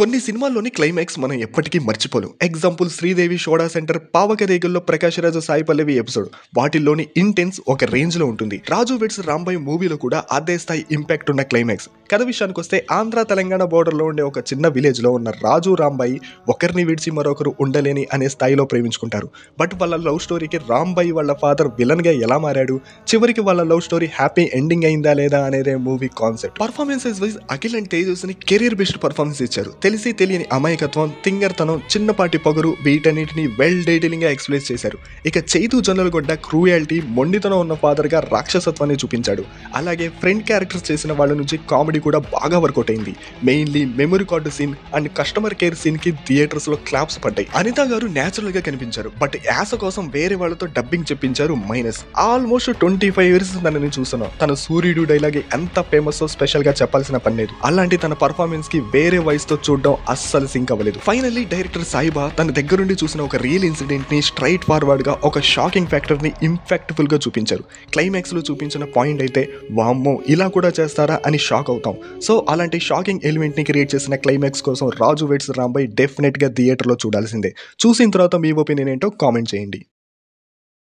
కొన్ని సినిమాల్లోని క్లైమాక్స్ మనం ఎప్పటికీ మర్చిపోలేం. ఎగ్జాంపుల్ 'శ్రీదేవి సోడా సెంటర్', 'పావకరేకుల్లో' ప్రకాష్ రాజు, సాయి పల్లవి ఎపిసోడ్. వాటిల్లోని ఇంటెన్స్ ఒక రేంజ్ లో ఉంటుంది. 'రాజు వెడ్స్ రాంబాయ్' మూవీలో కూడా అదే స్థాయి ఇంపాక్ట్ ఉన్న క్లైమాక్స్. కథ విషయానికి వస్తే ఆంధ్ర తెలంగాణ బోర్డర్ లో ఉండే ఒక చిన్న విలేజ్ లో ఉన్న రాజు రాంబాయి ఒకరిని విడిచి మరొకరు ఉండలేని అనే స్థాయిలో ప్రేమించుకుంటారు. బట్ వాళ్ళ లవ్ స్టోరీకి రాంబాయి వాళ్ళ ఫాదర్ విలన్ గా ఎలా మారాడు, చివరికి వాళ్ళ లవ్ స్టోరీ హ్యాపీ ఎండింగ్ అయిందా లేదా అనేదే movie concept. Performances wise Akhil and Tejas ని కెరీర్ బెస్ట్ పర్ఫార్మెన్స్ ఇచ్చారు. తెలిసి తెలియని అమాయకత్వం, తింగర్తనం, చిన్నపాటి పొగరు వీటన్నిటిని వెల్ డీటెయిలింగ్ గా ఎక్స్ప్లెయిన్ చేశారు. ఇక చైతు జొన్నలగొడ్డ క్రూయాలిటీ, మొండితనం ఉన్న ఫాదర్ గా రాక్షసత్వాన్ని చూపించాడు. అలాగే ఫ్రెండ్ క్యారెక్టర్స్ చేసిన వాళ్ళ నుంచి కామెడీ కూడా బాగా వర్కౌట్ అయింది. Mainly memory card scene and customer care scene కి థియేటర్స్ లో క్లాప్స్ పడ్డాయి. అనిత గారు నేచురల్ గా కనిపించారు, బట్ యాస కోసం వేరే వాళ్ళతో డబ్బింగ్ చెప్పించారు మైనస్. ఆల్మోస్ట్ 25 years తనని చూస్తున్నాం. తన సూర్యుడు డైలాగ్ ఎంత ఫేమస్ స్పెషల్ గా చెప్పాల్సిన పని లేదు. అలాంటి తన పర్ఫార్మెన్స్ కి వేరే వాయిస్ తో చూడడం అస్సలు సింక్ అవ్వలేదు. ఫైనల్లీ డైరెక్టర్ సాయిబా తన దగ్గరుండి చూసిన ఒక రియల్ ఇన్సిడెంట్ ని స్ట్రైట్ ఫార్వర్డ్ గా ఒక షాకింగ్ ఫ్యాక్టర్ ని ఇంపాక్ట్ఫుల్ గా చూపించారు. క్లైమాక్స్ లో చూపించిన పాయింట్ అయితే వామ్మో ఇలా కూడా చేస్తారా అని షాక్ అవుతాం. సో అలాంటి షాకింగ్ ఎలిమెంట్ ని క్రియేట్ చేసిన క్లైమాక్స్ కోసం 'రాజు వెడ్స్ రాంబాయ్' డెఫినెట్ గా థియేటర్ లో చూడాల్సిందే. చూసిన తర్వాత మీ ఒపీనియన్ ఏంటో కామెంట్ చేయండి.